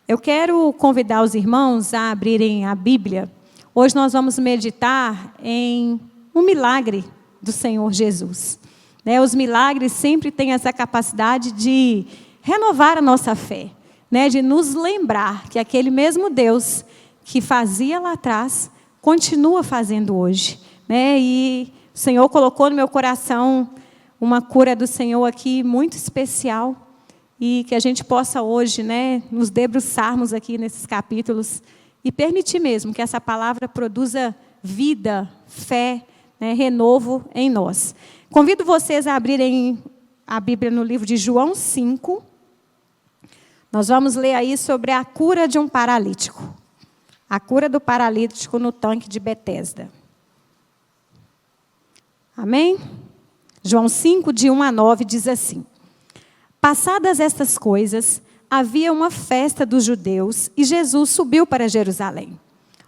Eu quero convidar os irmãos a abrirem a Bíblia. Hoje nós vamos meditar em um milagre do Senhor Jesus. Os milagres sempre têm essa capacidade de renovar a nossa fé, de nos lembrar que aquele mesmo Deus que fazia lá atrás, continua fazendo hoje. E o Senhor colocou no meu coração uma cura do Senhor aqui muito especial, e que a gente possa hoje, nos debruçarmos aqui nesses capítulos e permitir mesmo que essa palavra produza vida, fé, renovo em nós. Convido vocês a abrirem a Bíblia no livro de João 5. Nós vamos ler aí sobre a cura de um paralítico. A cura do paralítico no tanque de Betesda. Amém? João 5, de 1 a 9, diz assim: Passadas estas coisas, havia uma festa dos judeus e Jesus subiu para Jerusalém.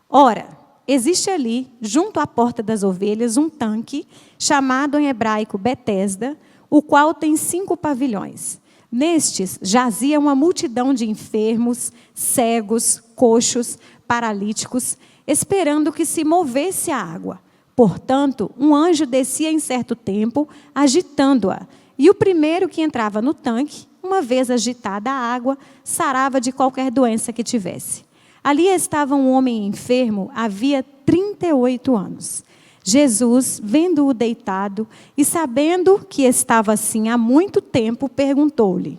Ora, existe ali, junto à porta das ovelhas, um tanque, chamado em hebraico Betesda, o qual tem 5 pavilhões. Nestes jazia uma multidão de enfermos, cegos, coxos, paralíticos, esperando que se movesse a água. Portanto, um anjo descia em certo tempo, agitando-a, e o primeiro que entrava no tanque, uma vez agitada a água, sarava de qualquer doença que tivesse. Ali estava um homem enfermo, havia 38 anos. Jesus, vendo-o deitado e sabendo que estava assim há muito tempo, perguntou-lhe: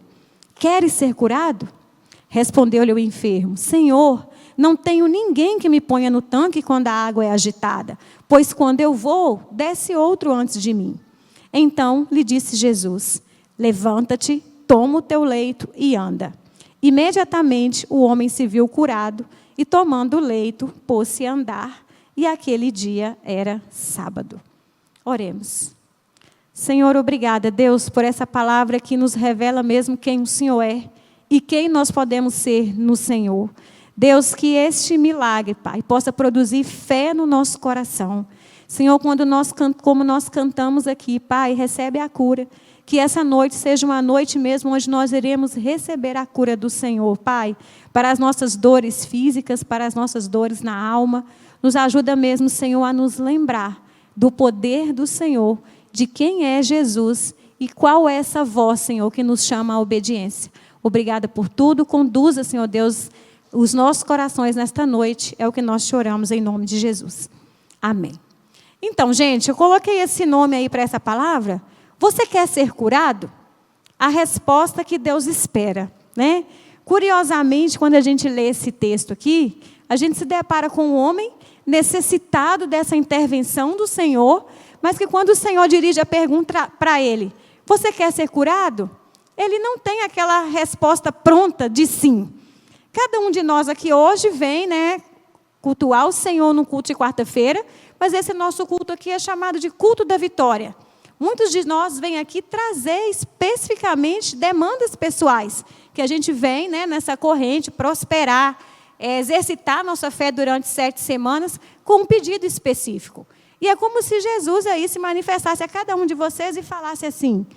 Queres ser curado? Respondeu-lhe o enfermo: Senhor, não tenho ninguém que me ponha no tanque quando a água é agitada, pois quando eu vou, desce outro antes de mim. Então lhe disse Jesus: Levanta-te, toma o teu leito e anda. Imediatamente o homem se viu curado e, tomando o leito, pôs-se a andar. E aquele dia era sábado. Oremos. Senhor, obrigada, Deus, por essa palavra que nos revela mesmo quem o Senhor é e quem nós podemos ser no Senhor. Deus, que este milagre, Pai, possa produzir fé no nosso coração. Senhor, como nós cantamos aqui, Pai, recebe a cura. Que essa noite seja uma noite mesmo onde nós iremos receber a cura do Senhor, Pai, para as nossas dores físicas, para as nossas dores na alma. Nos ajuda mesmo, Senhor, a nos lembrar do poder do Senhor, de quem é Jesus e qual é essa voz, Senhor, que nos chama à obediência. Obrigada por tudo. Conduza, Senhor Deus, os nossos corações nesta noite. É o que nós choramos em nome de Jesus. Amém. Então, gente, eu coloquei esse nome aí para essa palavra. Você quer ser curado? A resposta que Deus espera, Curiosamente, quando a gente lê esse texto aqui, a gente se depara com um homem necessitado dessa intervenção do Senhor, mas que quando o Senhor dirige a pergunta para ele: você quer ser curado? Ele não tem aquela resposta pronta de sim. Cada um de nós aqui hoje vem, cultuar o Senhor no culto de quarta-feira, mas esse nosso culto aqui é chamado de culto da vitória. Muitos de nós vêm aqui trazer especificamente demandas pessoais, que a gente vem nessa corrente prosperar, exercitar nossa fé durante 7 semanas com um pedido específico. E é como se Jesus aí se manifestasse a cada um de vocês e falasse assim: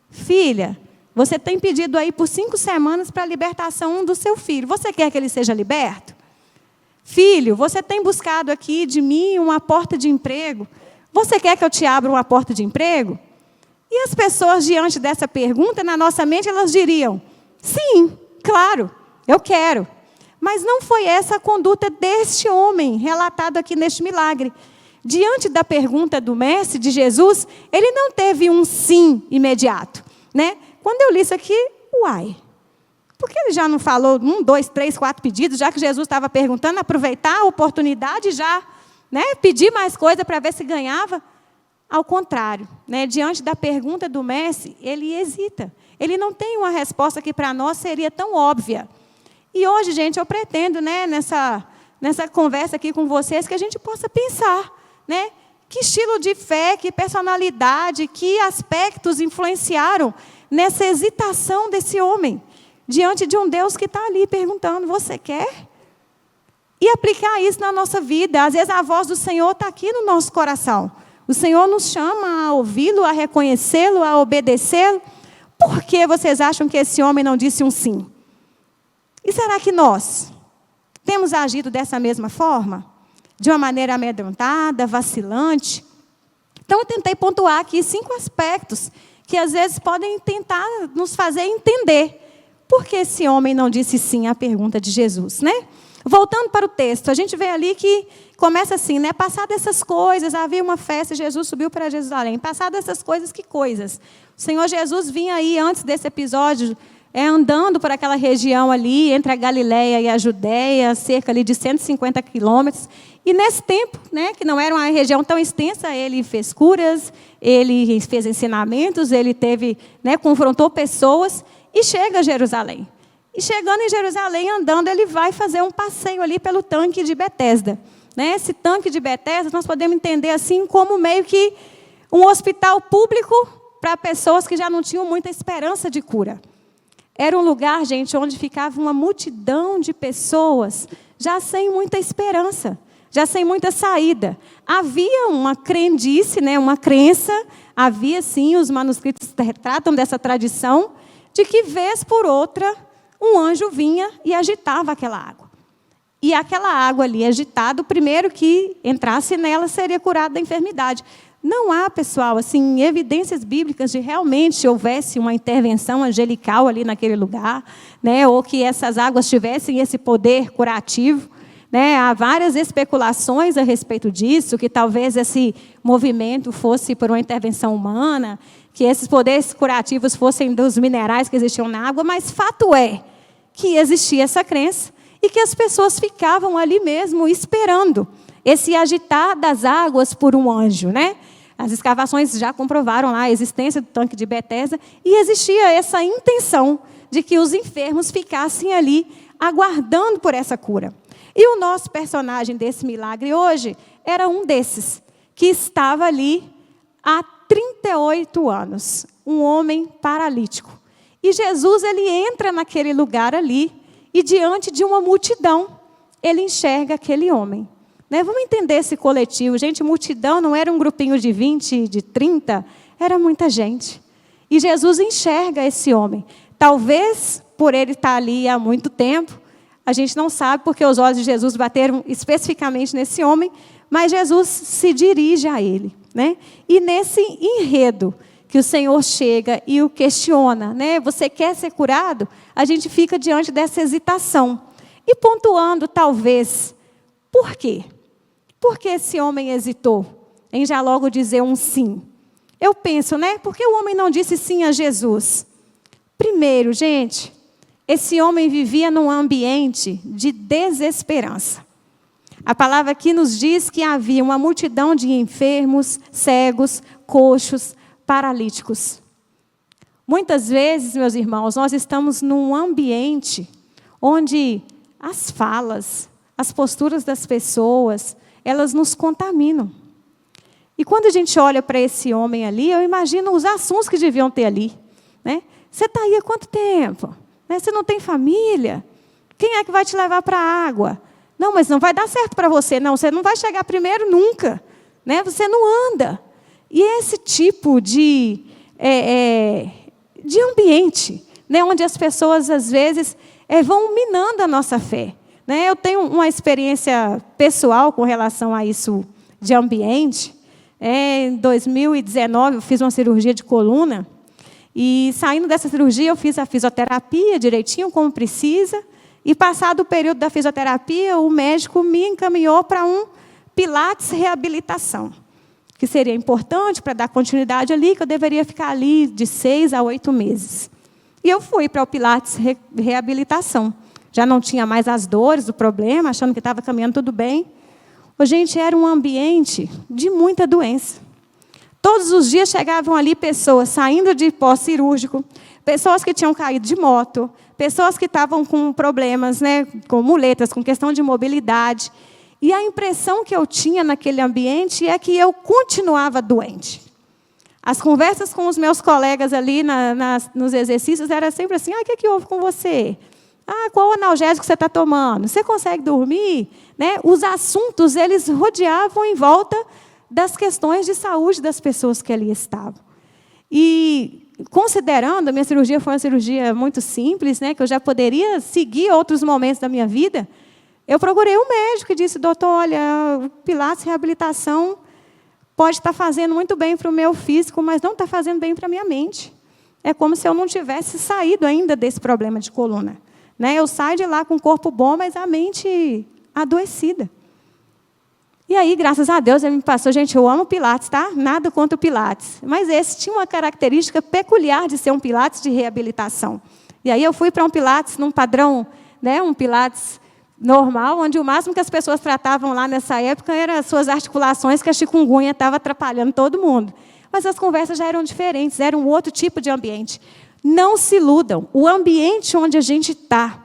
filha, você tem pedido aí por 5 semanas para a libertação do seu filho. Você quer que ele seja liberto? Filho, você tem buscado aqui de mim uma porta de emprego. Você quer que eu te abra uma porta de emprego? E as pessoas, diante dessa pergunta, na nossa mente, elas diriam: sim, claro, eu quero. Mas não foi essa a conduta deste homem, relatado aqui neste milagre. Diante da pergunta do mestre, de Jesus, ele não teve um sim imediato. Quando eu li isso aqui, por que ele já não falou 1, 2, 3, 4 pedidos, já que Jesus estava perguntando, aproveitar a oportunidade já, pedir mais coisa para ver se ganhava? Ao contrário, diante da pergunta do mestre, ele hesita. Ele não tem uma resposta que para nós seria tão óbvia. E hoje, gente, eu pretendo, nessa conversa aqui com vocês, que a gente possa pensar, que estilo de fé, que personalidade, que aspectos influenciaram nessa hesitação desse homem, diante de um Deus que está ali perguntando: você quer? E aplicar isso na nossa vida. Às vezes a voz do Senhor está aqui no nosso coração. O Senhor nos chama a ouvi-lo, a reconhecê-lo, a obedecê-lo. Por que vocês acham que esse homem não disse um sim? E será que nós temos agido dessa mesma forma? De uma maneira amedrontada, vacilante? Então, eu tentei pontuar aqui 5 aspectos que, às vezes, podem tentar nos fazer entender por que esse homem não disse sim à pergunta de Jesus, né? Voltando para o texto, a gente vê ali que começa assim, né? Passadas essas coisas, havia uma festa, Jesus subiu para Jerusalém. Passadas essas coisas, que coisas? O Senhor Jesus vinha aí, antes desse episódio, andando por aquela região ali, entre a Galileia e a Judéia, cerca ali de 150 quilômetros. E nesse tempo, né, que não era uma região tão extensa, ele fez curas, ele fez ensinamentos, ele teve, né, confrontou pessoas e chega a Jerusalém. E chegando em Jerusalém, andando, ele vai fazer um passeio ali pelo tanque de Betesda. Né? Esse tanque de Betesda, nós podemos entender assim como meio que um hospital público para pessoas que já não tinham muita esperança de cura. Era um lugar, gente, onde ficava uma multidão de pessoas já sem muita esperança, já sem muita saída. Havia uma crendice, né, uma crença, havia sim, os manuscritos tratam dessa tradição, de que vez por outra um anjo vinha e agitava aquela água. E aquela água ali agitada, o primeiro que entrasse nela seria curado da enfermidade. Não há, pessoal, assim, evidências bíblicas de realmente houvesse uma intervenção angelical ali naquele lugar, né, ou que essas águas tivessem esse poder curativo. Né? Há várias especulações a respeito disso, que talvez esse movimento fosse por uma intervenção humana, que esses poderes curativos fossem dos minerais que existiam na água, mas fato é que existia essa crença e que as pessoas ficavam ali mesmo esperando esse agitar das águas por um anjo, né? As escavações já comprovaram lá a existência do tanque de Betesda e existia essa intenção de que os enfermos ficassem ali aguardando por essa cura. E o nosso personagem desse milagre hoje era um desses, que estava ali há 38 anos, um homem paralítico. E Jesus, ele entra naquele lugar ali, e diante de uma multidão, ele enxerga aquele homem. Né? Vamos entender esse coletivo. Gente, multidão não era um grupinho de 20, de 30, era muita gente. E Jesus enxerga esse homem. Talvez, por ele estar ali há muito tempo, a gente não sabe porque os olhos de Jesus bateram especificamente nesse homem, mas Jesus se dirige a ele. Né? E nesse enredo que o Senhor chega e o questiona, né? Você quer ser curado? A gente fica diante dessa hesitação. E pontuando, talvez, por quê? Por que esse homem hesitou em já logo dizer um sim? Eu penso, né? Por que o homem não disse sim a Jesus? Primeiro, gente, esse homem vivia num ambiente de desesperança. A palavra aqui nos diz que havia uma multidão de enfermos, cegos, coxos, paralíticos. Muitas vezes, meus irmãos, nós estamos num ambiente onde as falas, as posturas das pessoas, elas nos contaminam. E quando a gente olha para esse homem ali, eu imagino os assuntos que deviam ter ali. Né? Você está aí há quanto tempo? Né? Você não tem família? Quem é que vai te levar para a água? Não, mas não vai dar certo para você. Não, você não vai chegar primeiro nunca. Né? Você não anda. E esse tipo de ambiente, né, onde as pessoas, às vezes, vão minando a nossa fé. Né? Eu tenho uma experiência pessoal com relação a isso de ambiente. Em 2019, eu fiz uma cirurgia de coluna. E, saindo dessa cirurgia, eu fiz a fisioterapia direitinho, como precisa. E, passado o período da fisioterapia, o médico me encaminhou para um Pilates reabilitação, que seria importante para dar continuidade ali, que eu deveria ficar ali de 6 a 8 meses. E eu fui para o Pilates reabilitação. Já não tinha mais as dores do problema, achando que estava caminhando tudo bem. Gente, era um ambiente de muita doença. Todos os dias chegavam ali pessoas saindo de pós-cirúrgico, pessoas que tinham caído de moto, pessoas que estavam com problemas, né, com muletas, com questão de mobilidade. E a impressão que eu tinha naquele ambiente é que eu continuava doente. As conversas com os meus colegas ali nos exercícios eram sempre assim: o que houve com você? Qual analgésico você está tomando? Você consegue dormir? Né? Os assuntos, eles rodeavam em volta das questões de saúde das pessoas que ali estavam. E considerando, a minha cirurgia foi uma cirurgia muito simples, né, que eu já poderia seguir outros momentos da minha vida, eu procurei um médico e disse: doutor, olha, o Pilates Reabilitação pode estar fazendo muito bem para o meu físico, mas não está fazendo bem para a minha mente. É como se eu não tivesse saído ainda desse problema de coluna. Né? Eu saio de lá com o corpo bom, mas a mente adoecida. E aí, graças a Deus, ele me passou. Gente, eu amo Pilates, tá? Nada contra o Pilates. Mas esse tinha uma característica peculiar de ser um Pilates de reabilitação. E aí eu fui para um Pilates num padrão, né, um Pilates normal, onde o máximo que as pessoas tratavam lá nessa época eram as suas articulações, que a chikungunya estava atrapalhando todo mundo. Mas as conversas já eram diferentes, era um outro tipo de ambiente. Não se iludam. O ambiente onde a gente está,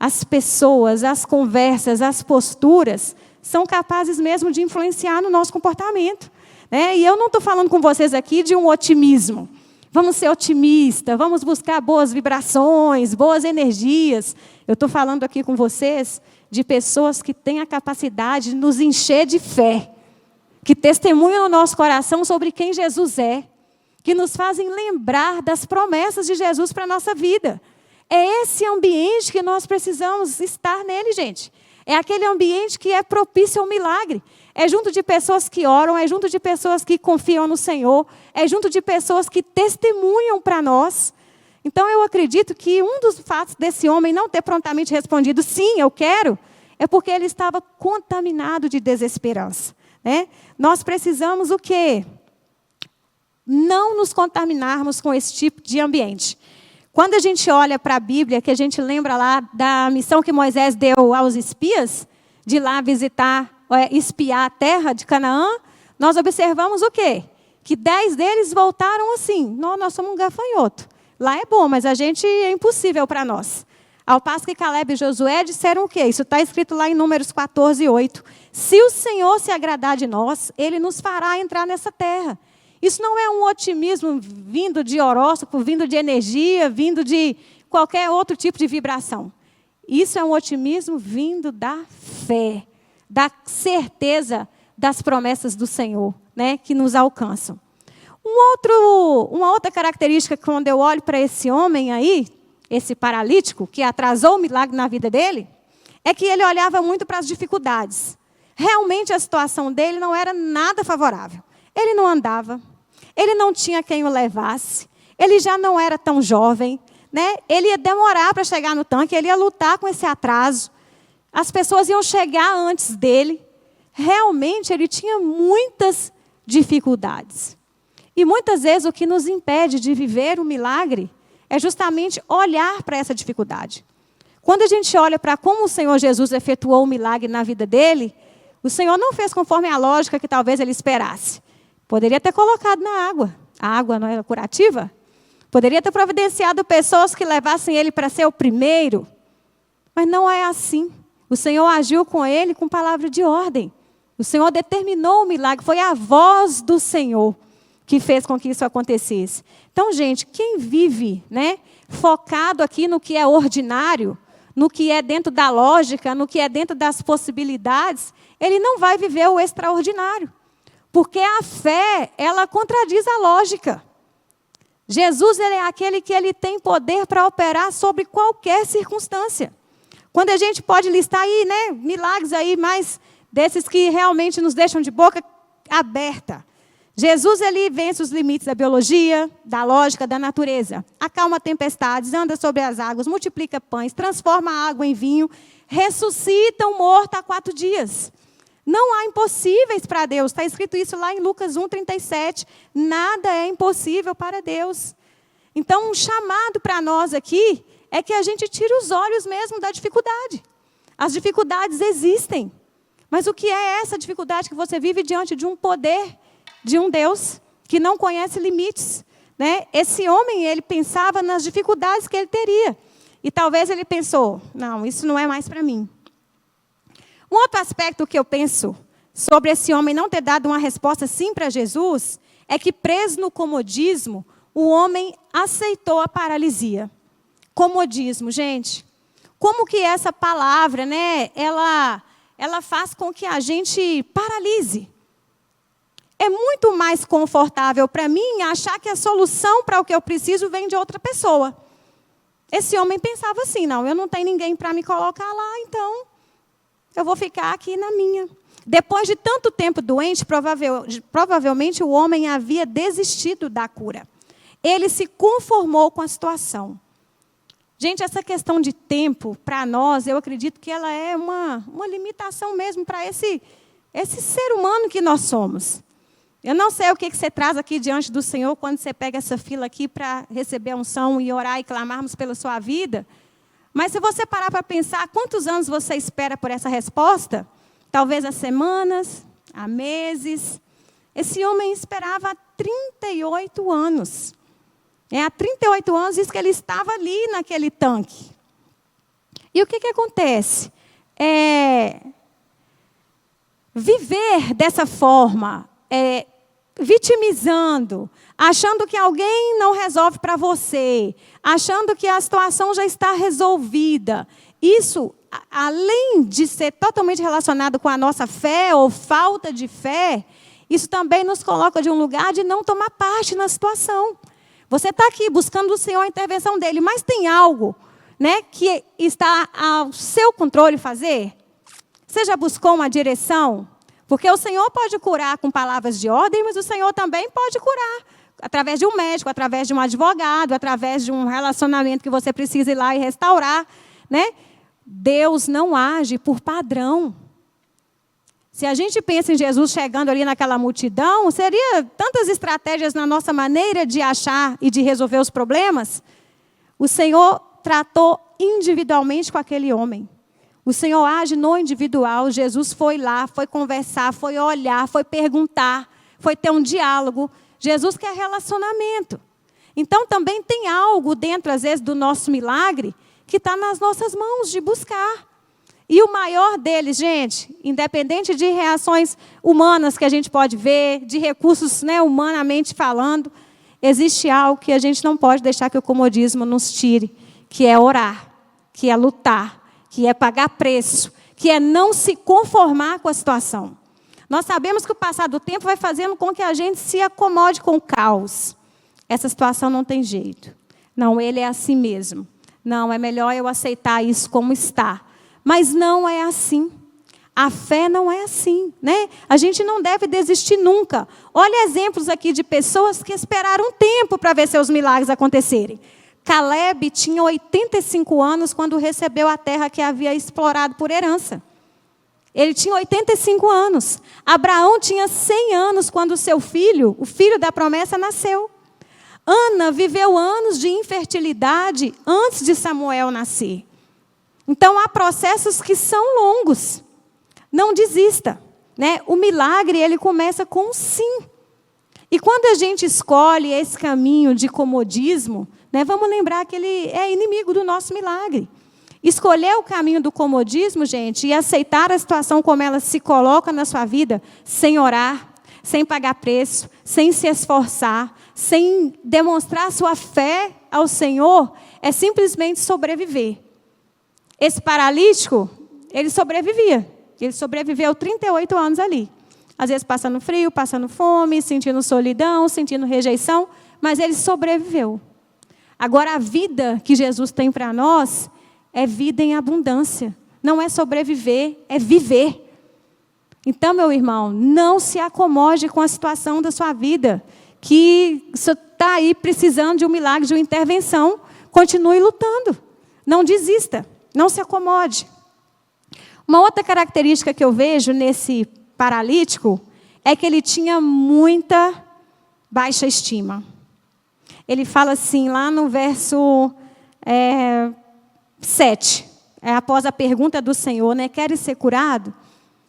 as pessoas, as conversas, as posturas, são capazes mesmo de influenciar no nosso comportamento. Né? E eu não estou falando com vocês aqui de um otimismo. Vamos ser otimistas, vamos buscar boas vibrações, boas energias. Eu estou falando aqui com vocês de pessoas que têm a capacidade de nos encher de fé, que testemunham no nosso coração sobre quem Jesus é, que nos fazem lembrar das promessas de Jesus para a nossa vida. É esse ambiente que nós precisamos estar nele, gente. É aquele ambiente que é propício ao milagre. É junto de pessoas que oram, é junto de pessoas que confiam no Senhor, é junto de pessoas que testemunham para nós. Então, eu acredito que um dos fatos desse homem não ter prontamente respondido, sim, eu quero, é porque ele estava contaminado de desesperança. Né? Nós precisamos o quê? Não nos contaminarmos com esse tipo de ambiente. Quando a gente olha para a Bíblia, que a gente lembra lá da missão que Moisés deu aos espias, de ir lá visitar, espiar a terra de Canaã, nós observamos o quê? Que 10 deles voltaram assim: nós somos um gafanhoto. Lá é bom, mas a gente é impossível para nós. Ao passo que Caleb e Josué disseram o quê? Isso está escrito lá em Números 14, 8. Se o Senhor se agradar de nós, Ele nos fará entrar nessa terra. Isso não é um otimismo vindo de horóscopo, vindo de energia, vindo de qualquer outro tipo de vibração. Isso é um otimismo vindo da fé, da certeza das promessas do Senhor, né, que nos alcançam. Uma outra característica, quando eu olho para esse homem aí, esse paralítico, que atrasou o milagre na vida dele, é que ele olhava muito para as dificuldades. Realmente a situação dele não era nada favorável. Ele não andava, ele não tinha quem o levasse, ele já não era tão jovem, né? Ele ia demorar para chegar no tanque, ele ia lutar com esse atraso. As pessoas iam chegar antes dele. Realmente ele tinha muitas dificuldades. E muitas vezes o que nos impede de viver o milagre é justamente olhar para essa dificuldade. Quando a gente olha para como o Senhor Jesus efetuou o milagre na vida dele, o Senhor não fez conforme a lógica que talvez ele esperasse. Poderia ter colocado na água. A água não era curativa? Poderia ter providenciado pessoas que levassem ele para ser o primeiro. Mas não é assim. O Senhor agiu com ele com palavra de ordem. O Senhor determinou o milagre. Foi a voz do Senhor que fez com que isso acontecesse. Então, gente, quem vive, né, focado aqui no que é ordinário, no que é dentro da lógica, no que é dentro das possibilidades, ele não vai viver o extraordinário. Porque a fé, ela contradiz a lógica. Jesus, ele é aquele que ele tem poder para operar sobre qualquer circunstância. Quando a gente pode listar aí, né, milagres aí, mais desses que realmente nos deixam de boca aberta. Jesus, ele vence os limites da biologia, da lógica, da natureza. Acalma tempestades, anda sobre as águas, multiplica pães, transforma a água em vinho, ressuscita o morto há 4 dias. Não há impossíveis para Deus. Está escrito isso lá em Lucas 1:37. Nada é impossível para Deus. Então, um chamado para nós aqui é que a gente tire os olhos mesmo da dificuldade. As dificuldades existem. Mas o que é essa dificuldade que você vive diante de um poder, de um Deus que não conhece limites? Né? Esse homem, ele pensava nas dificuldades que ele teria. E talvez ele pensou: não, isso não é mais para mim. Um outro aspecto que eu penso sobre esse homem não ter dado uma resposta sim para Jesus é que, preso no comodismo, o homem aceitou a paralisia. Comodismo, gente. Como que essa palavra, né, ela faz com que a gente paralise. É muito muito mais confortável para mim achar que a solução para o que eu preciso vem de outra pessoa. Esse homem pensava assim, não, eu não tenho ninguém para me colocar lá, então eu vou ficar aqui na minha. Depois de tanto tempo doente, provavelmente o homem havia desistido da cura. Ele se conformou com a situação. Gente, essa questão de tempo, para nós, eu acredito que ela é uma limitação mesmo para esse ser humano que nós somos. Eu não sei o que você traz aqui diante do Senhor quando você pega essa fila aqui para receber a unção e orar e clamarmos pela sua vida. Mas se você parar para pensar, quantos anos você espera por essa resposta? Talvez há semanas, há meses. Esse homem esperava há 38 anos. Há 38 anos diz que ele estava ali naquele tanque. E o que acontece? Viver dessa forma, vitimizando, achando que alguém não resolve para você, achando que a situação já está resolvida. Isso, além de ser totalmente relacionado com a nossa fé ou falta de fé, isso também nos coloca de um lugar de não tomar parte na situação. Você está aqui buscando do Senhor a intervenção dele, mas tem algo, né, que está ao seu controle fazer? Você já buscou uma direção? Porque o Senhor pode curar com palavras de ordem, mas o Senhor também pode curar através de um médico, através de um advogado, através de um relacionamento que você precisa ir lá e restaurar, né? Deus não age por padrão. Se a gente pensa em Jesus chegando ali naquela multidão, seria tantas estratégias na nossa maneira de achar e de resolver os problemas. O Senhor tratou individualmente com aquele homem. O Senhor age no individual. Jesus foi lá, foi conversar, foi olhar, foi perguntar, foi ter um diálogo. Jesus quer relacionamento. Então também tem algo dentro, às vezes, do nosso milagre que está nas nossas mãos de buscar. E o maior deles, gente, independente de reações humanas que a gente pode ver, de recursos, né, humanamente falando, existe algo que a gente não pode deixar que o comodismo nos tire, que é orar, que é lutar, que é pagar preço, que é não se conformar com a situação. Nós sabemos que o passar do tempo vai fazendo com que a gente se acomode com o caos. Essa situação não tem jeito. Não, ele é assim mesmo. Não, é melhor eu aceitar isso como está. Mas não é assim. A fé não é assim, né? A gente não deve desistir nunca. Olha exemplos aqui de pessoas que esperaram um tempo para ver seus milagres acontecerem. Caleb tinha 85 anos quando recebeu a terra que havia explorado por herança. Ele tinha 85 anos. Abraão tinha 100 anos quando seu filho, o filho da promessa, nasceu. Ana viveu anos de infertilidade antes de Samuel nascer. Então, há processos que são longos. Não desista, né? O milagre, ele começa com um sim. E quando a gente escolhe esse caminho de comodismo, né, vamos lembrar que ele é inimigo do nosso milagre. Escolher o caminho do comodismo, gente, e aceitar a situação como ela se coloca na sua vida, sem orar, sem pagar preço, sem se esforçar, sem demonstrar sua fé ao Senhor, é simplesmente sobreviver. Esse paralítico, ele sobrevivia. Ele sobreviveu 38 anos ali. Às vezes passando frio, passando fome, sentindo solidão, sentindo rejeição, mas ele sobreviveu. Agora, a vida que Jesus tem para nós é vida em abundância. Não é sobreviver, é viver. Então, meu irmão, não se acomode com a situação da sua vida, que você está aí precisando de um milagre, de uma intervenção. Continue lutando. Não desista. Não se acomode. Uma outra característica que eu vejo nesse paralítico é que ele tinha muita baixa estima. Ele fala assim, lá no verso 7, após a pergunta do Senhor, né, queres ser curado?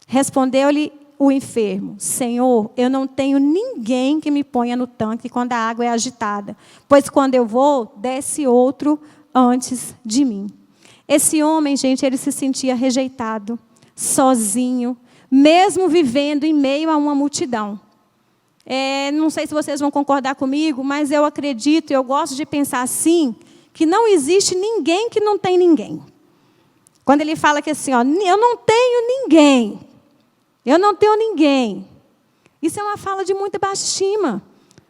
Respondeu-lhe o enfermo, Senhor, eu não tenho ninguém que me ponha no tanque quando a água é agitada, pois quando eu vou, desce outro antes de mim. Esse homem, gente, ele se sentia rejeitado, sozinho, mesmo vivendo em meio a uma multidão. Não sei se vocês vão concordar comigo, mas eu acredito, eu gosto de pensar assim, que não existe ninguém que não tem ninguém. Quando ele fala que assim, ó, eu não tenho ninguém, Isso é uma fala de muita baixa estima.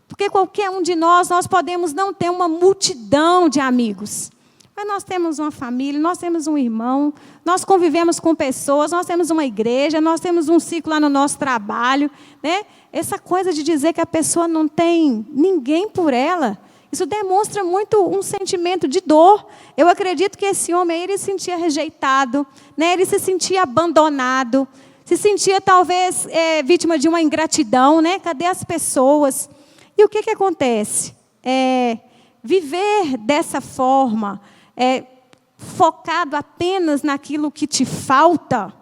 Porque qualquer um de nós podemos não ter uma multidão de amigos. Mas nós temos uma família, nós temos um irmão, nós convivemos com pessoas, nós temos uma igreja, nós temos um ciclo lá no nosso trabalho, né? Essa coisa de dizer que a pessoa não tem ninguém por ela, isso demonstra muito um sentimento de dor. Eu acredito que esse homem aí, ele se sentia rejeitado, né? Ele se sentia abandonado, se sentia talvez vítima de uma ingratidão, né? Cadê as pessoas? E o que acontece? Viver dessa forma, focado apenas naquilo que te falta,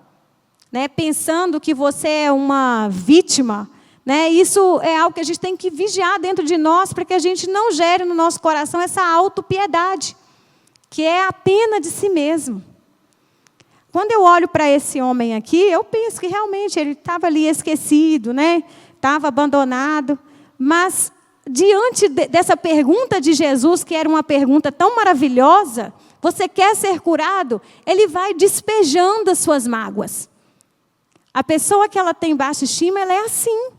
né? Pensando que você é uma vítima, né? Isso é algo que a gente tem que vigiar dentro de nós, para que a gente não gere no nosso coração essa autopiedade, que é a pena de si mesmo. Quando eu olho para esse homem aqui, eu penso que realmente ele estava ali esquecido, né? Estava abandonado. Mas, diante dessa pergunta de Jesus, que era uma pergunta tão maravilhosa, você quer ser curado? Ele vai despejando as suas mágoas. A pessoa que ela tem baixa estima, ela é assim.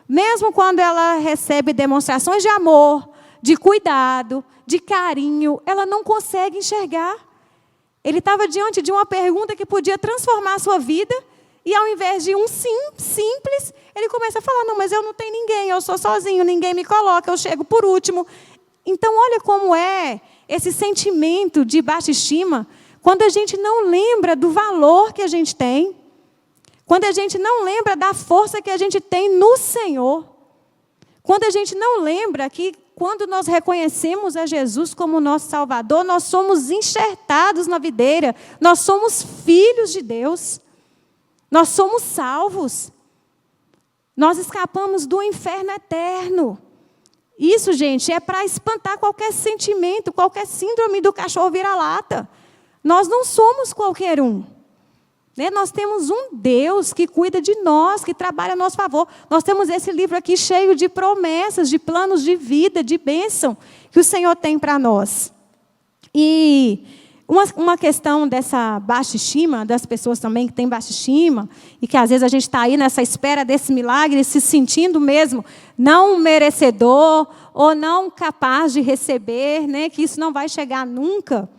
Mesmo quando ela recebe demonstrações de amor, de cuidado, de carinho, ela não consegue enxergar. Ele estava diante de uma pergunta que podia transformar a sua vida, e ao invés de um sim simples, ele começa a falar, não, mas eu não tenho ninguém, eu sou sozinho, ninguém me coloca, eu chego por último. Então, olha como é esse sentimento de baixa estima, quando a gente não lembra do valor que a gente tem, quando a gente não lembra da força que a gente tem no Senhor, quando a gente não lembra que quando nós reconhecemos a Jesus como nosso Salvador, nós somos enxertados na videira, nós somos filhos de Deus, nós somos salvos, nós escapamos do inferno eterno. Isso, gente, é para espantar qualquer sentimento, qualquer síndrome do cachorro vira-lata. Nós não somos qualquer um. Nós temos um Deus que cuida de nós, que trabalha a nosso favor. Nós temos esse livro aqui cheio de promessas, de planos de vida, de bênção que o Senhor tem para nós. E uma questão dessa baixa estima, das pessoas também que têm baixa estima, e que às vezes a gente está aí nessa espera desse milagre, se sentindo mesmo não merecedor, ou não capaz de receber, né, que isso não vai chegar nunca,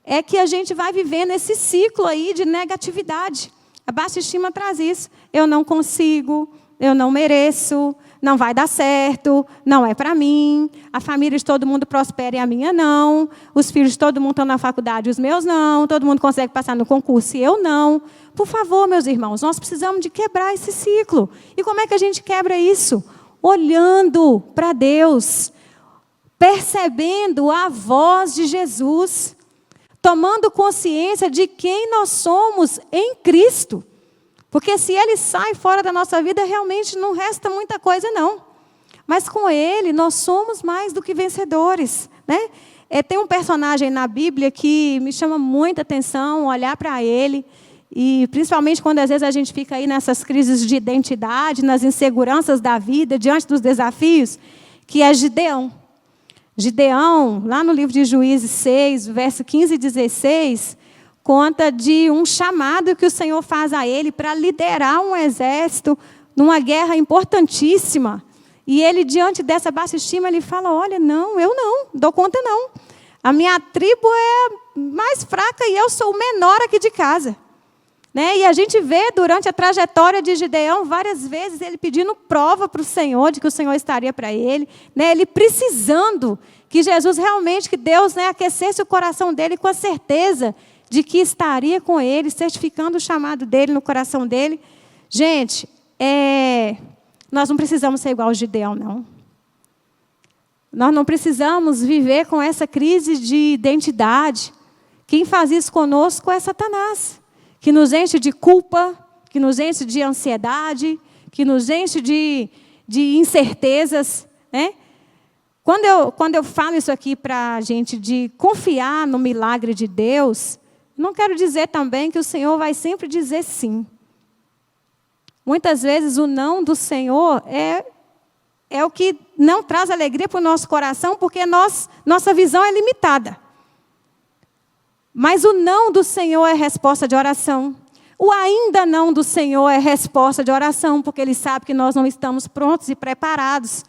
é que a gente vai vivendo esse ciclo aí de negatividade. A baixa estima traz isso. Eu não consigo, eu não mereço, não vai dar certo, não é para mim, a família de todo mundo prospera e a minha não, os filhos de todo mundo estão na faculdade, os meus não, todo mundo consegue passar no concurso e eu não. Por favor, meus irmãos, nós precisamos de quebrar esse ciclo. E como é que a gente quebra isso? Olhando para Deus, percebendo a voz de Jesus, tomando consciência de quem nós somos em Cristo. Porque se Ele sai fora da nossa vida, realmente não resta muita coisa, não. Mas com Ele, nós somos mais do que vencedores, né? Tem um personagem na Bíblia que me chama muita atenção, olhar para ele, e principalmente quando às vezes a gente fica aí nessas crises de identidade, nas inseguranças da vida, diante dos desafios, que é Gideão. Gideão, lá no livro de Juízes 6, verso 15 e 16, conta de um chamado que o Senhor faz a ele para liderar um exército numa guerra importantíssima. E ele, diante dessa baixa estima, ele fala, olha, não, eu não, dou conta não. A minha tribo é mais fraca e eu sou o menor aqui de casa. Né? E a gente vê durante a trajetória de Gideão, várias vezes, ele pedindo prova para o Senhor, de que o Senhor estaria para ele. Né? Ele precisando que Jesus realmente, que Deus, né, aquecesse o coração dele com a certeza de que estaria com ele, certificando o chamado dele no coração dele. Gente, nós não precisamos ser igual ao Gideão, não. Nós não precisamos viver com essa crise de identidade. Quem faz isso conosco é Satanás, que nos enche de culpa, que nos enche de ansiedade, que nos enche de incertezas. Né? Quando eu falo isso aqui para a gente de confiar no milagre de Deus, não quero dizer também que o Senhor vai sempre dizer sim. Muitas vezes o não do Senhor é o que não traz alegria para o nosso coração, porque nossa visão é limitada. Mas o não do Senhor é resposta de oração. O ainda não do Senhor é resposta de oração, porque Ele sabe que nós não estamos prontos e preparados.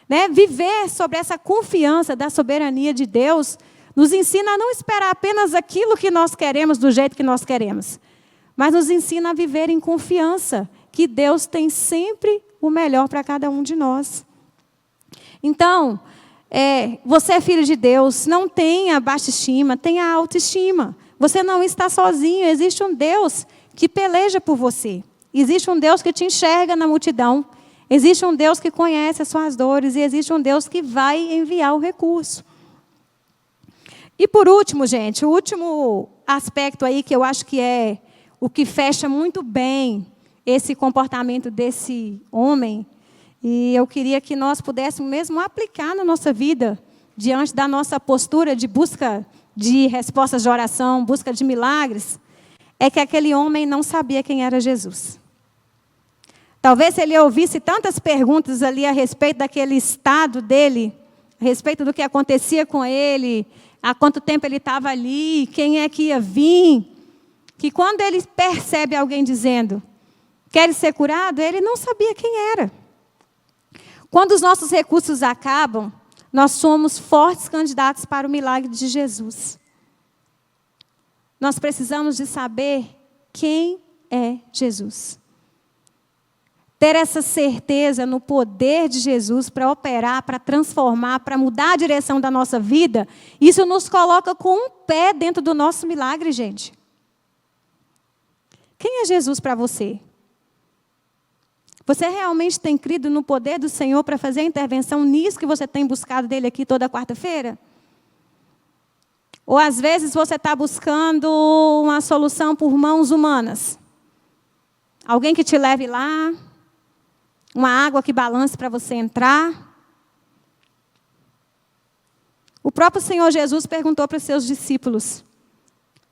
Né? Viver sobre essa confiança da soberania de Deus nos ensina a não esperar apenas aquilo que nós queremos, do jeito que nós queremos, mas nos ensina a viver em confiança, que Deus tem sempre o melhor para cada um de nós. Então, você é filho de Deus, não tenha baixa estima, tenha autoestima. Você não está sozinho, existe um Deus que peleja por você. Existe um Deus que te enxerga na multidão. Existe um Deus que conhece as suas dores e existe um Deus que vai enviar o recurso. E por último, gente, o último aspecto aí que eu acho que é o que fecha muito bem esse comportamento desse homem, e eu queria que nós pudéssemos mesmo aplicar na nossa vida, diante da nossa postura de busca de respostas de oração, busca de milagres, é que aquele homem não sabia quem era Jesus. Talvez se ele ouvisse tantas perguntas ali a respeito daquele estado dele, a respeito do que acontecia com ele, há quanto tempo ele estava ali, quem é que ia vir, que quando ele percebe alguém dizendo, quer ser curado, ele não sabia quem era. Quando os nossos recursos acabam, nós somos fortes candidatos para o milagre de Jesus. Nós precisamos de saber quem é Jesus. Ter essa certeza no poder de Jesus para operar, para transformar, para mudar a direção da nossa vida, isso nos coloca com um pé dentro do nosso milagre, gente. Quem é Jesus para você? Você realmente tem crido no poder do Senhor para fazer a intervenção nisso que você tem buscado dele aqui toda quarta-feira? Ou às vezes você está buscando uma solução por mãos humanas? Alguém que te leve lá? Uma água que balance para você entrar? O próprio Senhor Jesus perguntou para os seus discípulos,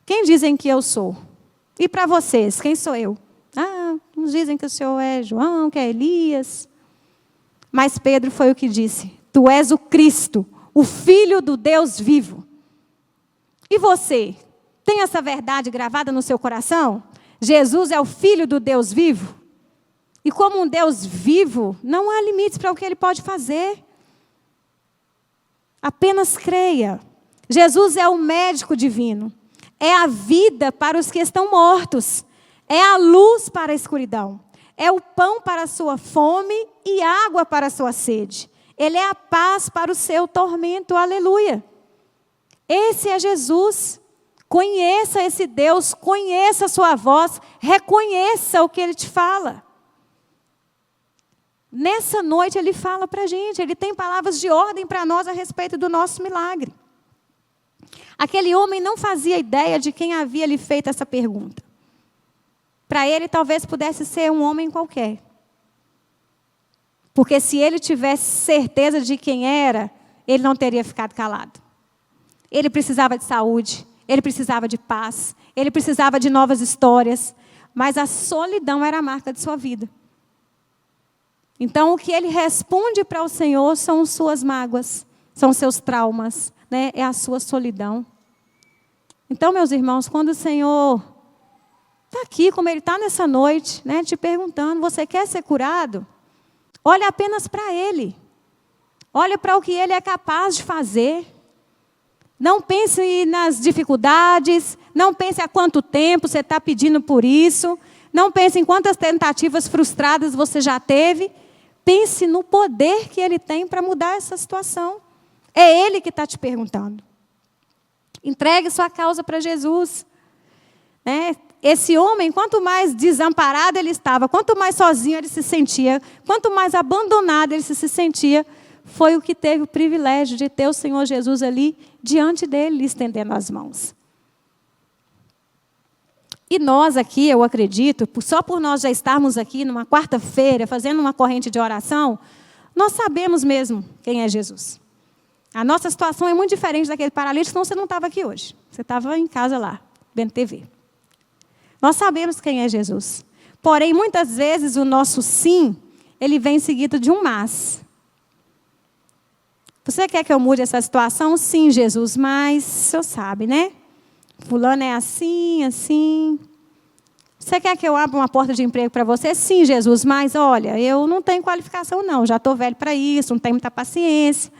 quem dizem que eu sou? E para vocês, quem sou eu? Uns dizem que o Senhor é João, que é Elias. Mas Pedro foi o que disse, tu és o Cristo, o Filho do Deus vivo. E você, tem essa verdade gravada no seu coração? Jesus é o Filho do Deus vivo? E como um Deus vivo, não há limites para o que Ele pode fazer. Apenas creia. Jesus é o médico divino. É a vida para os que estão mortos. É a luz para a escuridão. É o pão para a sua fome e água para a sua sede. Ele é a paz para o seu tormento. Aleluia. Esse é Jesus. Conheça esse Deus, conheça a sua voz, reconheça o que Ele te fala. Nessa noite Ele fala para a gente, Ele tem palavras de ordem para nós a respeito do nosso milagre. Aquele homem não fazia ideia de quem havia lhe feito essa pergunta. Para ele talvez pudesse ser um homem qualquer. Porque se ele tivesse certeza de quem era, ele não teria ficado calado. Ele precisava de saúde, ele precisava de paz, ele precisava de novas histórias, mas a solidão era a marca de sua vida. Então, o que ele responde para o Senhor são suas mágoas, são seus traumas, né? É a sua solidão. Então, meus irmãos, quando o Senhor está aqui, como Ele está nessa noite, né, te perguntando, você quer ser curado? Olha apenas para Ele. Olha para o que Ele é capaz de fazer. Não pense nas dificuldades, não pense há quanto tempo você está pedindo por isso, não pense em quantas tentativas frustradas você já teve. Pense no poder que Ele tem para mudar essa situação. É Ele que está te perguntando. Entregue sua causa para Jesus. Esse homem, quanto mais desamparado ele estava, quanto mais sozinho ele se sentia, quanto mais abandonado ele se sentia, foi o que teve o privilégio de ter o Senhor Jesus ali diante dele, estendendo as mãos. E nós aqui, eu acredito, só por nós já estarmos aqui numa quarta-feira, fazendo uma corrente de oração, nós sabemos mesmo quem é Jesus. A nossa situação é muito diferente daquele paralítico, senão você não estava aqui hoje. Você estava em casa lá, vendo TV. Nós sabemos quem é Jesus. Porém, muitas vezes o nosso sim, ele vem seguido de um mas. Você quer que eu mude essa situação? Sim, Jesus, mas o senhor sabe, né? Fulano é assim, assim. Você quer que eu abra uma porta de emprego para você? Sim, Jesus, mas olha, eu não tenho qualificação não, já estou velho para isso, não tenho muita paciência.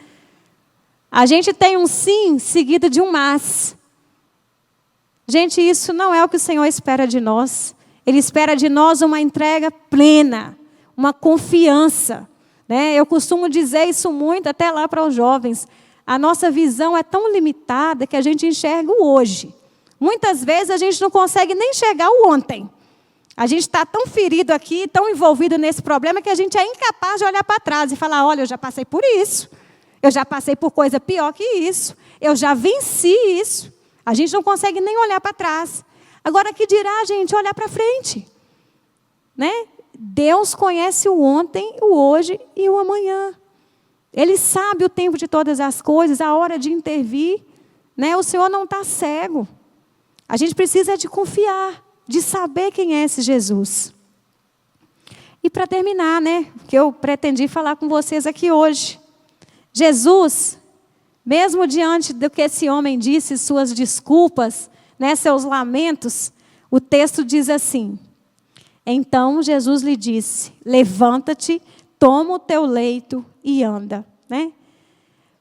A gente tem um sim seguido de um mas. Gente, isso não é o que o Senhor espera de nós. Ele espera de nós uma entrega plena, uma confiança. Né? Eu costumo dizer isso muito até lá para os jovens. A nossa visão é tão limitada que a gente enxerga o hoje. Muitas vezes a gente não consegue nem enxergar o ontem. A gente está tão ferido aqui, tão envolvido nesse problema, que a gente é incapaz de olhar para trás e falar, olha, eu já passei por isso. Eu já passei por coisa pior que isso. Eu já venci isso. A gente não consegue nem olhar para trás. Agora, que dirá, gente, olhar para frente? Né? Deus conhece o ontem, o hoje e o amanhã. Ele sabe o tempo de todas as coisas, a hora de intervir. Né? O Senhor não está cego. A gente precisa de confiar, de saber quem é esse Jesus. E para terminar, né, que eu pretendi falar com vocês aqui hoje. Jesus, mesmo diante do que esse homem disse, suas desculpas, né, seus lamentos, o texto diz assim: então Jesus lhe disse, levanta-te, toma o teu leito e anda. Né?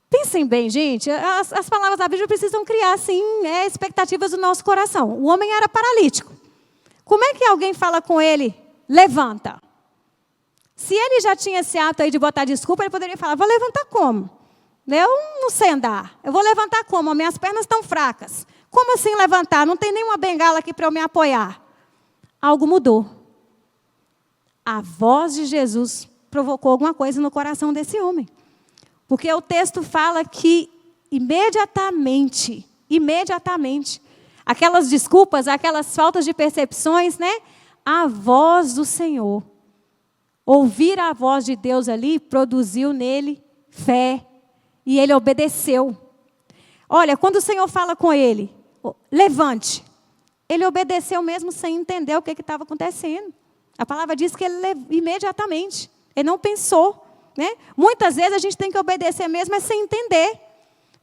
Pensem bem, gente, as palavras da Bíblia precisam criar, sim, expectativas do nosso coração. O homem era paralítico. Como é que alguém fala com ele, levanta? Se ele já tinha esse ato aí de botar desculpa, ele poderia falar, vou levantar como? Eu não sei andar. Eu vou levantar como? Minhas pernas estão fracas. Como assim levantar? Não tem nenhuma bengala aqui para eu me apoiar. Algo mudou. A voz de Jesus provocou alguma coisa no coração desse homem. Porque o texto fala que imediatamente, aquelas desculpas, aquelas faltas de percepções, né? A voz do Senhor. Ouvir a voz de Deus ali produziu nele fé. E ele obedeceu. Olha, quando o Senhor fala com ele, levante. Ele obedeceu mesmo sem entender o que estava acontecendo. A palavra diz que ele imediatamente. Ele não pensou. Né? Muitas vezes a gente tem que obedecer mesmo sem entender.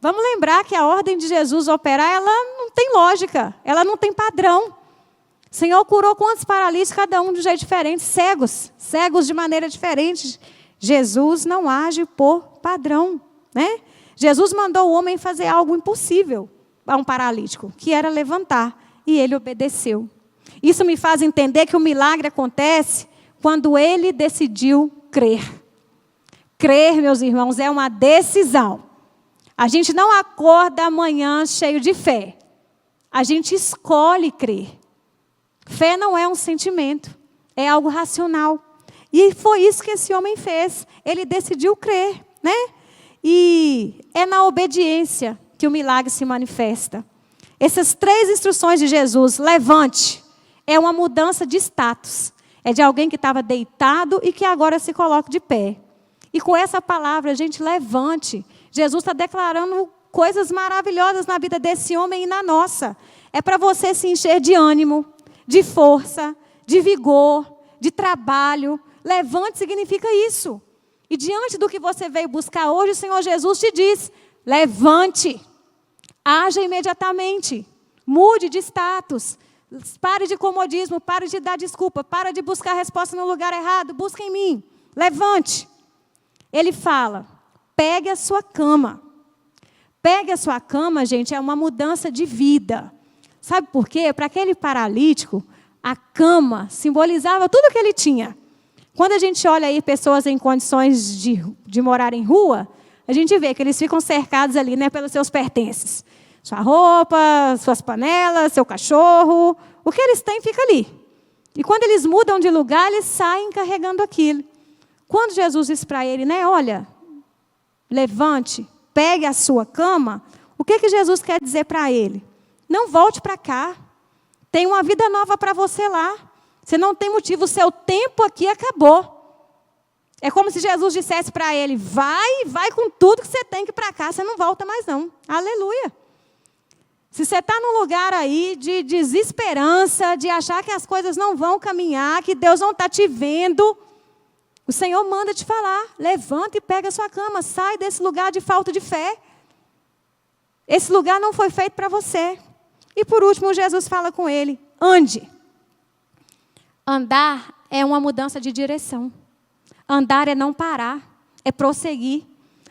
Vamos lembrar que a ordem de Jesus operar, ela não tem lógica. Ela não tem padrão. O Senhor curou quantos paralíticos, cada um de um jeito diferente. Cegos de maneira diferente. Jesus não age por padrão. Né? Jesus mandou o homem fazer algo impossível a um paralítico, que era levantar, e ele obedeceu. Isso me faz entender que o milagre acontece quando ele decidiu crer. Crer, meus irmãos, é uma decisão. A gente não acorda amanhã cheio de fé. A gente escolhe crer. Fé não é um sentimento, é algo racional. E foi isso que esse homem fez. Ele decidiu crer, né? E é na obediência que o milagre se manifesta. Essas 3 instruções de Jesus, levante, é uma mudança de status. É de alguém que estava deitado e que agora se coloca de pé. E com essa palavra, gente, levante. Jesus está declarando coisas maravilhosas na vida desse homem e na nossa. É para você se encher de ânimo, de força, de vigor, de trabalho. Levante significa isso. E diante do que você veio buscar hoje, o Senhor Jesus te diz, levante, haja imediatamente, mude de status, pare de comodismo, pare de dar desculpa, pare de buscar a resposta no lugar errado, busque em mim, levante. Ele fala, pegue a sua cama. Pegue a sua cama, gente, é uma mudança de vida. Sabe por quê? Para aquele paralítico, a cama simbolizava tudo que ele tinha. Quando a gente olha aí pessoas em condições de morar em rua, a gente vê que eles ficam cercados ali, né, pelos seus pertences. Sua roupa, suas panelas, seu cachorro, o que eles têm fica ali. E quando eles mudam de lugar, eles saem carregando aquilo. Quando Jesus diz para ele, né, olha, levante, pegue a sua cama, o que Jesus quer dizer para ele? Não volte para cá, tem uma vida nova para você lá. Você não tem motivo, o seu tempo aqui acabou. É como se Jesus dissesse para ele, vai com tudo que você tem que ir para cá, você não volta mais não. Aleluia. Se você está num lugar aí de desesperança, de achar que as coisas não vão caminhar, que Deus não está te vendo, o Senhor manda te falar, levanta e pega a sua cama, sai desse lugar de falta de fé. Esse lugar não foi feito para você. E por último, Jesus fala com ele, ande. Andar é uma mudança de direção. Andar é não parar, é prosseguir.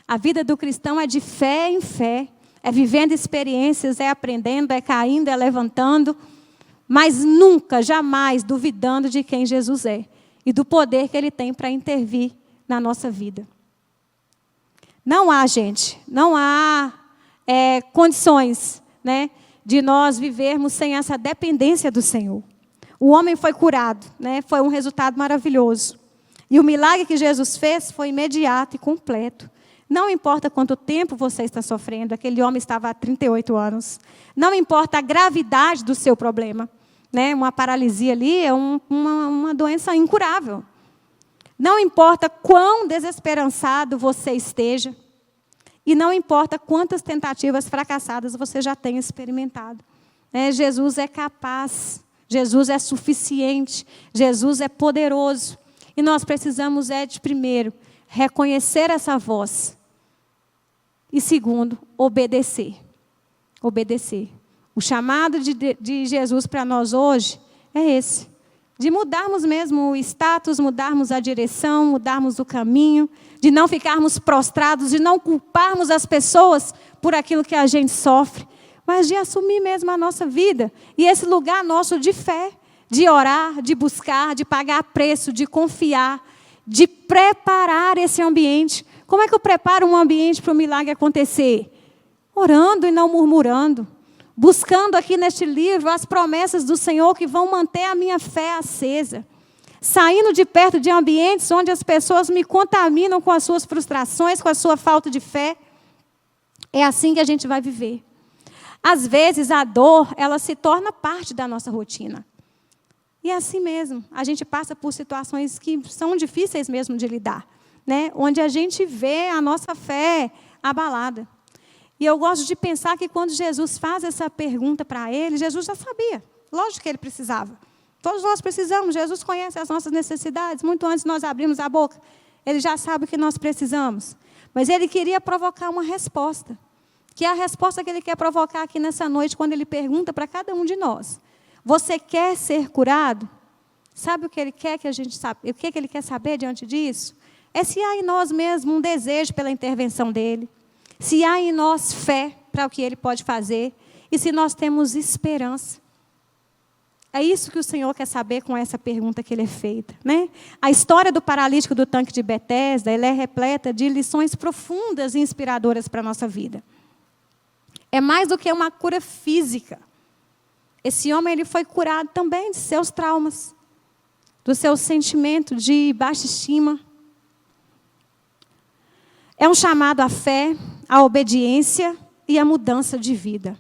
A vida do cristão é de fé em fé, é vivendo experiências, é aprendendo, é caindo, é levantando, mas nunca, jamais duvidando de quem Jesus é e do poder que Ele tem para intervir na nossa vida. Não há, gente, não há condições, né, de nós vivermos sem essa dependência do Senhor. O homem foi curado, né, foi um resultado maravilhoso. E o milagre que Jesus fez foi imediato e completo. Não importa quanto tempo você está sofrendo, aquele homem estava há 38 anos. Não importa a gravidade do seu problema, né? Uma paralisia ali é uma doença incurável. Não importa quão desesperançado você esteja, e não importa quantas tentativas fracassadas você já tenha experimentado. Jesus é capaz, Jesus é suficiente, Jesus é poderoso. E nós precisamos primeiro, reconhecer essa voz. E segundo, obedecer. Obedecer. O chamado de Jesus para nós hoje é esse. De mudarmos mesmo o status, mudarmos a direção, mudarmos o caminho, de não ficarmos prostrados, de não culparmos as pessoas por aquilo que a gente sofre, mas de assumir mesmo a nossa vida. E esse lugar nosso de fé, de orar, de buscar, de pagar preço, de confiar, de preparar esse ambiente. Como é que eu preparo um ambiente para o milagre acontecer? Orando e não murmurando. Buscando aqui neste livro as promessas do Senhor que vão manter a minha fé acesa. Saindo de perto de ambientes onde as pessoas me contaminam com as suas frustrações, com a sua falta de fé. É assim que a gente vai viver. Às vezes a dor, ela se torna parte da nossa rotina. E é assim mesmo, a gente passa por situações que são difíceis mesmo de lidar, né? Onde a gente vê a nossa fé abalada. E eu gosto de pensar que quando Jesus faz essa pergunta para ele, Jesus já sabia, lógico que ele precisava. Todos nós precisamos, Jesus conhece as nossas necessidades, muito antes de nós abrirmos a boca. Ele já sabe o que nós precisamos. Mas ele queria provocar uma resposta, que é a resposta que ele quer provocar aqui nessa noite, quando ele pergunta para cada um de nós. Você quer ser curado? Sabe o que ele quer que a gente sabe? O que ele quer saber diante disso? É se há em nós mesmo um desejo pela intervenção dele. Se há em nós fé para o que ele pode fazer. E se nós temos esperança. É isso que o Senhor quer saber com essa pergunta que ele é feita, né? A história do paralítico do tanque de Betesda, ela é repleta de lições profundas e inspiradoras para a nossa vida. É mais do que uma cura física. Esse homem ele foi curado também de seus traumas, do seu sentimento de baixa estima. É um chamado à fé, à obediência e à mudança de vida.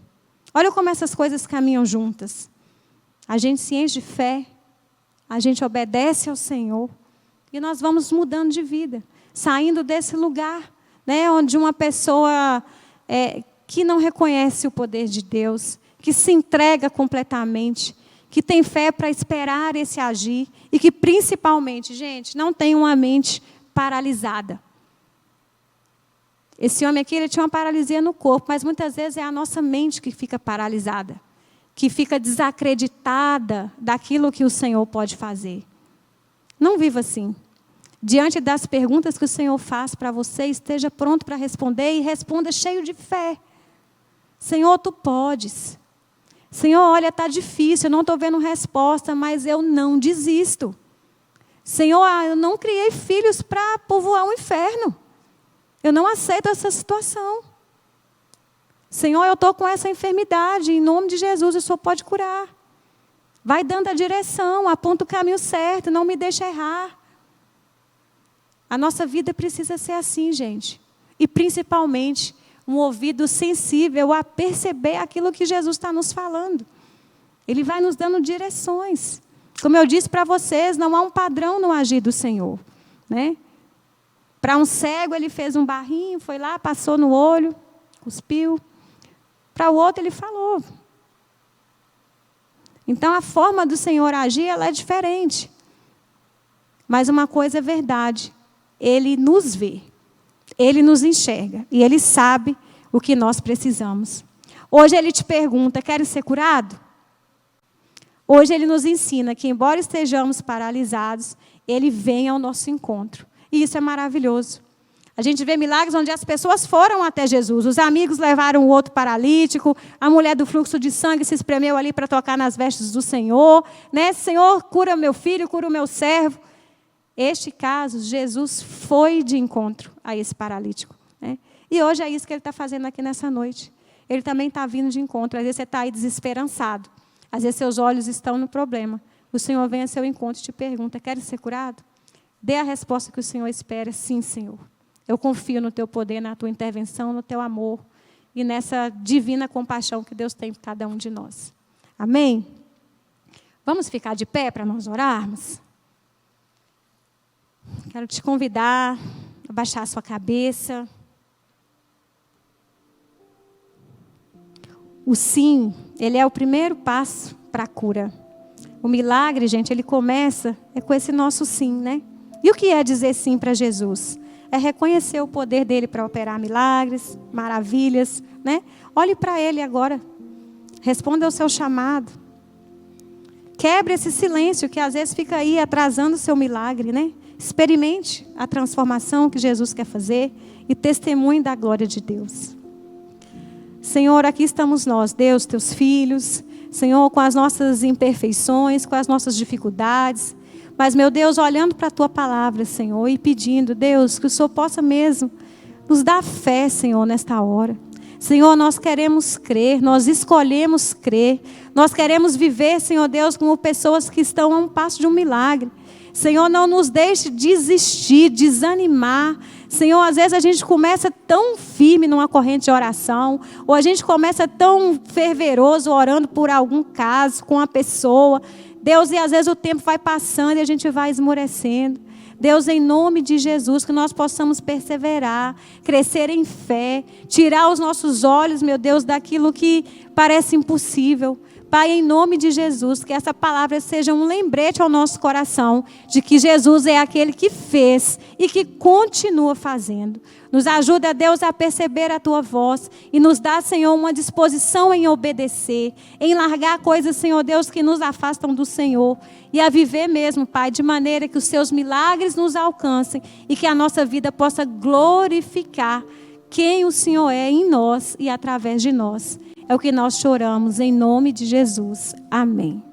Olha como essas coisas caminham juntas. A gente se enche de fé, a gente obedece ao Senhor e nós vamos mudando de vida, saindo desse lugar, né, onde uma pessoa que não reconhece o poder de Deus, que se entrega completamente, que tem fé para esperar esse agir e que, principalmente, gente, não tem uma mente paralisada. Esse homem aqui ele tinha uma paralisia no corpo, mas muitas vezes é a nossa mente que fica paralisada, que fica desacreditada daquilo que o Senhor pode fazer. Não viva assim. Diante das perguntas que o Senhor faz para você, esteja pronto para responder e responda cheio de fé. Senhor, Tu podes. Senhor, olha, está difícil, eu não estou vendo resposta, mas eu não desisto. Senhor, eu não criei filhos para povoar o inferno. Eu não aceito essa situação. Senhor, eu estou com essa enfermidade, em nome de Jesus, o Senhor pode curar. Vai dando a direção, aponta o caminho certo, não me deixa errar. A nossa vida precisa ser assim, gente. E principalmente, um ouvido sensível a perceber aquilo que Jesus está nos falando. Ele vai nos dando direções. Como eu disse para vocês, não há um padrão no agir do Senhor, né? Para um cego, ele fez um barrinho, foi lá, passou no olho, cuspiu. Para o outro, ele falou. Então, a forma do Senhor agir, ela é diferente. Mas uma coisa é verdade. Ele nos vê. Ele nos enxerga. E Ele sabe o que nós precisamos. Hoje Ele te pergunta, quer ser curado? Hoje Ele nos ensina que, embora estejamos paralisados, Ele vem ao nosso encontro. E isso é maravilhoso. A gente vê milagres onde as pessoas foram até Jesus. Os amigos levaram o outro paralítico, a mulher do fluxo de sangue se espremeu ali para tocar nas vestes do Senhor. Né? Senhor, cura meu filho, cura o meu servo. Este caso, Jesus foi de encontro a esse paralítico. Né? E hoje é isso que Ele está fazendo aqui nessa noite. Ele também está vindo de encontro. Às vezes você está aí desesperançado. Às vezes seus olhos estão no problema. O Senhor vem a seu encontro e te pergunta, quer ser curado? Dê a resposta que o Senhor espera, sim, Senhor. Eu confio no teu poder, na tua intervenção, no teu amor e nessa divina compaixão que Deus tem por cada um de nós. Amém? Vamos ficar de pé para nós orarmos? Quero te convidar a baixar a sua cabeça. O sim, ele é o primeiro passo para a cura. O milagre, gente, ele começa com esse nosso sim, né? E o que é dizer sim para Jesus? É reconhecer o poder dele para operar milagres, maravilhas, né? Olhe para ele agora. Responda ao seu chamado. Quebre esse silêncio que às vezes fica aí atrasando o seu milagre, né? Experimente a transformação que Jesus quer fazer e testemunhe da glória de Deus. Senhor, aqui estamos nós, Deus, teus filhos. Senhor, com as nossas imperfeições, com as nossas dificuldades. Mas, meu Deus, olhando para a tua palavra, Senhor, e pedindo, Deus, que o Senhor possa mesmo nos dar fé, Senhor, nesta hora. Senhor, nós queremos crer, nós escolhemos crer. Nós queremos viver, Senhor Deus, como pessoas que estão a um passo de um milagre. Senhor, não nos deixe desistir, desanimar. Senhor, às vezes a gente começa tão firme numa corrente de oração, ou a gente começa tão fervoroso orando por algum caso, com a pessoa. Deus, e às vezes o tempo vai passando e a gente vai esmorecendo. Deus, em nome de Jesus, que nós possamos perseverar, crescer em fé, tirar os nossos olhos, meu Deus, daquilo que parece impossível. Pai, em nome de Jesus, que essa palavra seja um lembrete ao nosso coração de que Jesus é aquele que fez e que continua fazendo. Nos ajuda, Deus, a perceber a tua voz e nos dá, Senhor, uma disposição em obedecer, em largar coisas, Senhor Deus, que nos afastam do Senhor e a viver mesmo, Pai, de maneira que os seus milagres nos alcancem e que a nossa vida possa glorificar quem o Senhor é em nós e através de nós. É o que nós choramos em nome de Jesus. Amém.